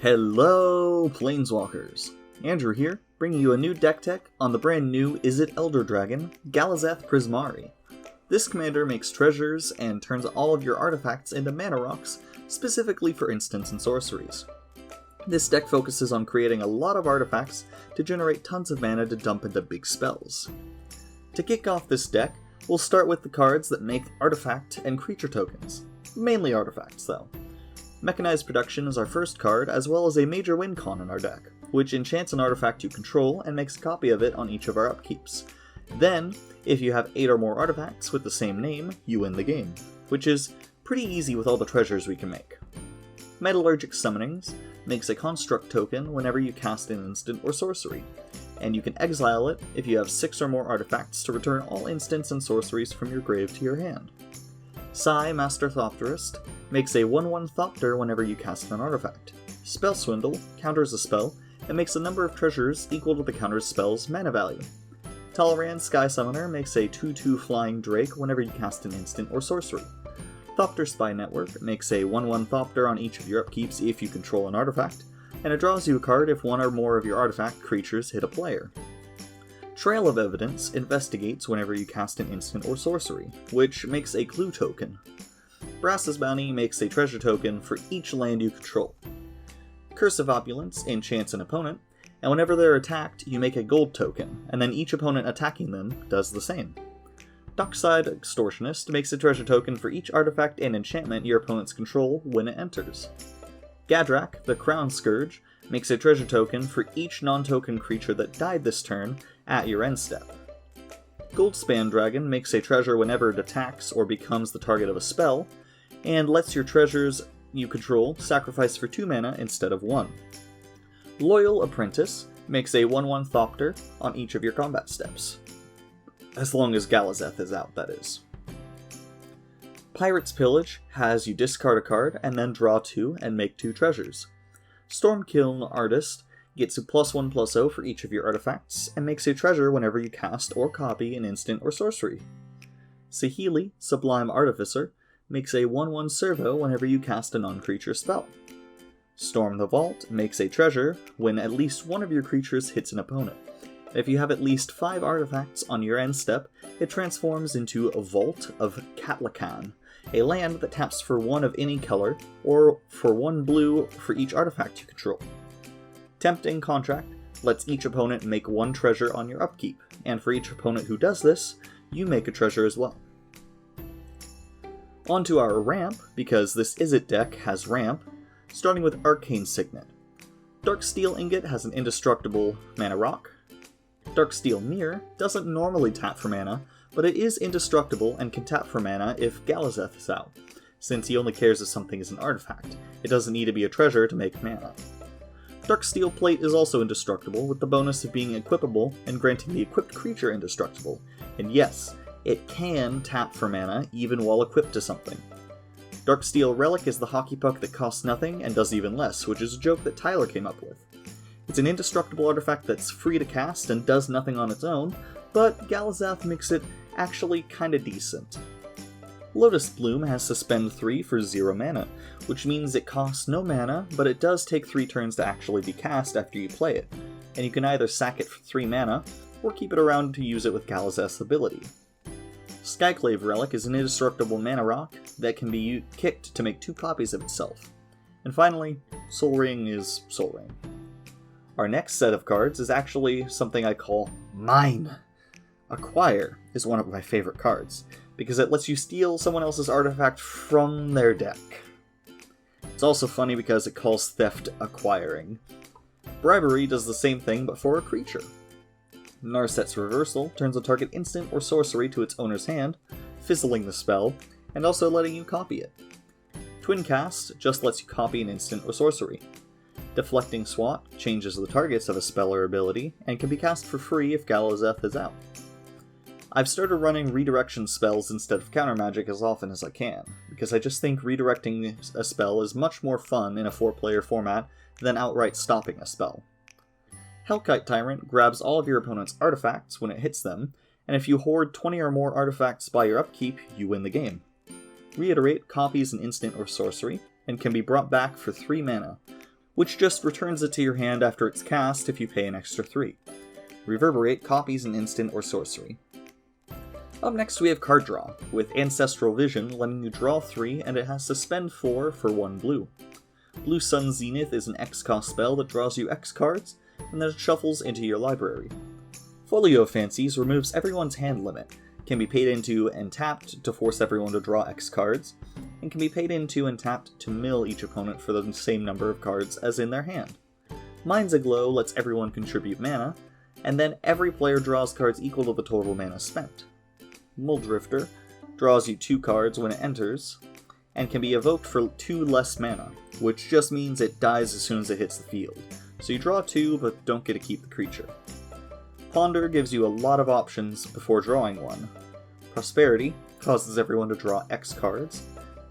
Hello, Planeswalkers! Andrew here, bringing you a new deck tech on the brand new Izzet Elder Dragon, Galazeth Prismari. This commander makes treasures and turns all of your artifacts into mana rocks, specifically for instants and sorceries. This deck focuses on creating a lot of artifacts to generate tons of mana to dump into big spells. To kick off this deck, we'll start with the cards that make artifact and creature tokens. Mainly artifacts, though. Mechanized Production is our first card, as well as a major win con in our deck, which enchants an artifact you control and makes a copy of it on each of our upkeeps. Then, if you have 8 or more artifacts with the same name, you win the game, which is pretty easy with all the treasures we can make. Metallurgic Summonings makes a construct token whenever you cast an instant or sorcery, and you can exile it if you have 6 or more artifacts to return all instants and sorceries from your grave to your hand. Sai, Master Thopterist, makes a 1/1 Thopter whenever you cast an artifact. Spell Swindle counters a spell and makes a number of treasures equal to the counter spell's mana value. Talaran, Sky Summoner, makes a 2/2 Flying Drake whenever you cast an instant or sorcery. Thopter Spy Network makes a 1/1 Thopter on each of your upkeeps if you control an artifact, and it draws you a card if one or more of your artifact creatures hit a player. Trail of Evidence investigates whenever you cast an instant or sorcery, which makes a clue token. Brass's Bounty makes a treasure token for each land you control. Curse of Opulence enchants an opponent, and whenever they're attacked, you make a gold token, and then each opponent attacking them does the same. Dockside Extortionist makes a treasure token for each artifact and enchantment your opponents control when it enters. Gadrak, the Crown Scourge, makes a treasure token for each non-token creature that died this turn at your end step. Goldspan Dragon makes a treasure whenever it attacks or becomes the target of a spell, and lets your treasures you control sacrifice for 2 mana instead of 1. Loyal Apprentice makes a 1/1 Thopter on each of your combat steps. As long as Galazeth is out, that is. Pirate's Pillage has you discard a card and then draw 2 and make 2 treasures. Stormkiln Artist gets a +1/+0 for each of your artifacts, and makes a treasure whenever you cast or copy an instant or sorcery. Saheeli, Sublime Artificer, makes a 1/1 Servo whenever you cast a non-creature spell. Storm the Vault makes a treasure when at least one of your creatures hits an opponent. If you have at least 5 artifacts on your end step, it transforms into a Vault of Catlacan, a land that taps for 1 of any color, or for 1 blue for each artifact you control. Tempting Contract lets each opponent make 1 treasure on your upkeep, and for each opponent who does this, you make a treasure as well. On to our ramp, because this Izzet deck has ramp, starting with Arcane Signet. Darksteel Ingot has an indestructible mana rock. Darksteel Mirror doesn't normally tap for mana, but it is indestructible and can tap for mana if Galazeth is out, since he only cares if something is an artifact. It doesn't need to be a treasure to make mana. Darksteel Plate is also indestructible, with the bonus of being equipable and granting the equipped creature indestructible. And yes, it can tap for mana even while equipped to something. Darksteel Relic is the hockey puck that costs nothing and does even less, which is a joke that Tyler came up with. It's an indestructible artifact that's free to cast and does nothing on its own, but Galazeth makes it actually kinda decent. Lotus Bloom has Suspend 3 for 0 mana, which means it costs no mana, but it does take 3 turns to actually be cast after you play it, and you can either sack it for 3 mana, or keep it around to use it with Galazeth's ability. Skyclave Relic is an indestructible mana rock that can be kicked to make 2 copies of itself. And finally, Sol Ring is Sol Ring. Our next set of cards is actually something I call mine. Acquire is one of my favorite cards, because it lets you steal someone else's artifact from their deck. It's also funny because it calls theft acquiring. Bribery does the same thing but for a creature. Narset's Reversal turns a target instant or sorcery to its owner's hand, fizzling the spell, and also letting you copy it. Twincast just lets you copy an instant or sorcery. Deflecting Swat changes the targets of a spell or ability, and can be cast for free if Galazeth is out. I've started running redirection spells instead of counter magic as often as I can, because I just think redirecting a spell is much more fun in a 4-player format than outright stopping a spell. Hellkite Tyrant grabs all of your opponent's artifacts when it hits them, and if you hoard 20 or more artifacts by your upkeep, you win the game. Reiterate copies an instant or sorcery, and can be brought back for 3 mana, which just returns it to your hand after it's cast if you pay an extra 3. Reverberate copies an instant or sorcery. Up next we have Card Draw, with Ancestral Vision letting you draw 3 and it has to spend 4 for 1 blue. Blue Sun Zenith is an X cost spell that draws you X cards, and then it shuffles into your library. Folio Fancies removes everyone's hand limit, can be paid into and tapped to force everyone to draw X cards, and can be paid into and tapped to mill each opponent for the same number of cards as in their hand. Mind's Aglow lets everyone contribute mana, and then every player draws cards equal to the total mana spent. Mulldrifter draws you 2 cards when it enters, and can be evoked for 2 less mana, which just means it dies as soon as it hits the field. So you draw 2, but don't get to keep the creature. Ponder gives you a lot of options before drawing one. Prosperity causes everyone to draw X cards,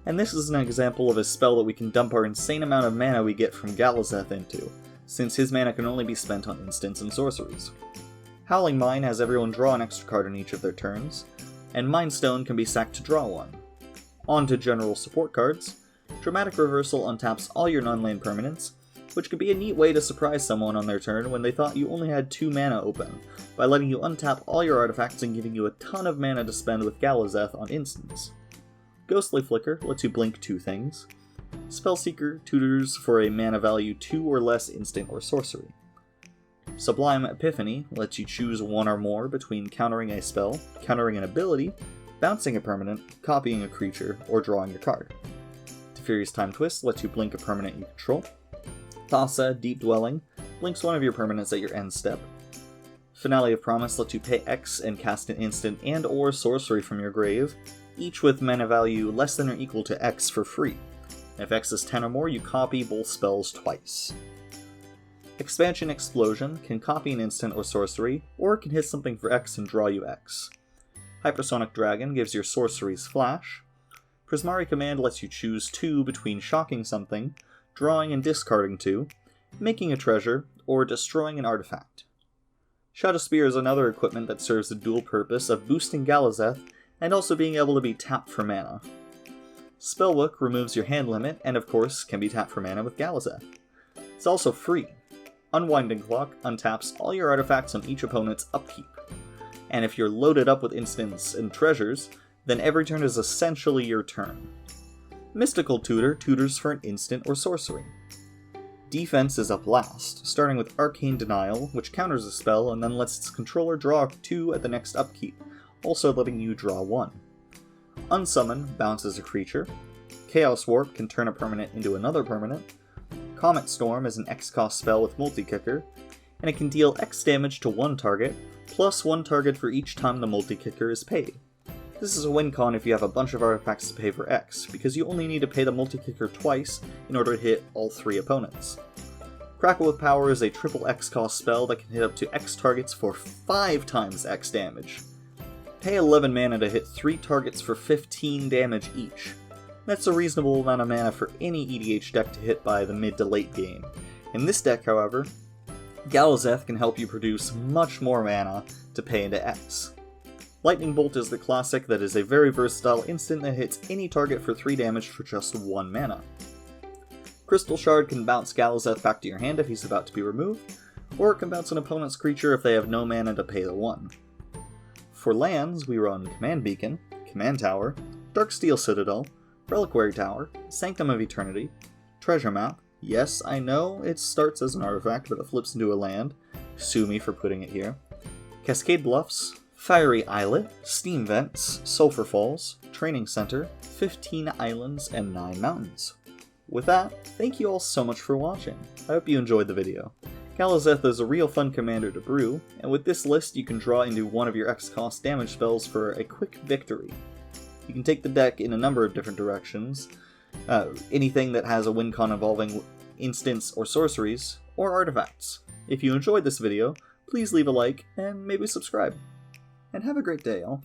and this is an example of a spell that we can dump our insane amount of mana we get from Galazeth into, since his mana can only be spent on instants and sorceries. Howling Mine has everyone draw an extra card on each of their turns, and Mind Stone can be sacked to draw one. On to general support cards. Dramatic Reversal untaps all your non-land permanents, which could be a neat way to surprise someone on their turn when they thought you only had 2 mana open, by letting you untap all your artifacts and giving you a ton of mana to spend with Galazeth on instants. Ghostly Flicker lets you blink 2 things. Spellseeker tutors for a mana value 2 or less instant or sorcery. Sublime Epiphany lets you choose 1 or more between countering a spell, countering an ability, bouncing a permanent, copying a creature, or drawing your card. Teferi's Time Twist lets you blink a permanent you control. Thassa, Deep Dwelling, blinks one of your permanents at your end step. Finale of Promise lets you pay X and cast an instant and or sorcery from your grave, each with mana value less than or equal to X for free. If X is 10 or more, you copy both spells twice. Expansion Explosion can copy an instant or sorcery, or it can hit something for X and draw you X. Hypersonic Dragon gives your sorceries flash. Prismari Command lets you choose 2 between shocking something, drawing and discarding 2, making a treasure, or destroying an artifact. Shadow Spear is another equipment that serves the dual purpose of boosting Galazeth and also being able to be tapped for mana. Spellbook removes your hand limit and of course can be tapped for mana with Galazeth. It's also free. Unwinding Clock untaps all your artifacts on each opponent's upkeep, and if you're loaded up with instants and treasures, then every turn is essentially your turn. Mystical Tutor tutors for an instant or sorcery. Defense is up last, starting with Arcane Denial, which counters a spell and then lets its controller draw 2 at the next upkeep, also letting you draw 1. Unsummon bounces a creature. Chaos Warp can turn a permanent into another permanent. Comet Storm is an X-cost spell with multi-kicker, and it can deal X damage to 1 target, plus 1 target for each time the multi-kicker is paid. This is a win con if you have a bunch of artifacts to pay for X, because you only need to pay the multi-kicker twice in order to hit all 3 opponents. Crackle with Power is a triple X-cost spell that can hit up to X targets for 5 times X damage. Pay 11 mana to hit 3 targets for 15 damage each. That's a reasonable amount of mana for any EDH deck to hit by the mid to late game. In this deck, however, Galazeth can help you produce much more mana to pay into X. Lightning Bolt is the classic that is a very versatile instant that hits any target for 3 damage for just 1 mana. Crystal Shard can bounce Galazeth back to your hand if he's about to be removed, or it can bounce an opponent's creature if they have no mana to pay the 1. For lands, we run Command Beacon, Command Tower, Darksteel Citadel, Reliquary Tower, Sanctum of Eternity, Treasure Map. Yes, I know it starts as an artifact, but it flips into a land. Sue me for putting it here. Cascade Bluffs, Fiery Islet, Steam Vents, Sulphur Falls, Training Center, 15 islands, and 9 mountains. With that, thank you all so much for watching. I hope you enjoyed the video. Galazeth is a real fun commander to brew, and with this list you can draw into one of your X-cost damage spells for a quick victory. You can take the deck in a number of different directions, anything that has a win con involving instants or sorceries, or artifacts. If you enjoyed this video, please leave a like and maybe subscribe. And have a great day, all.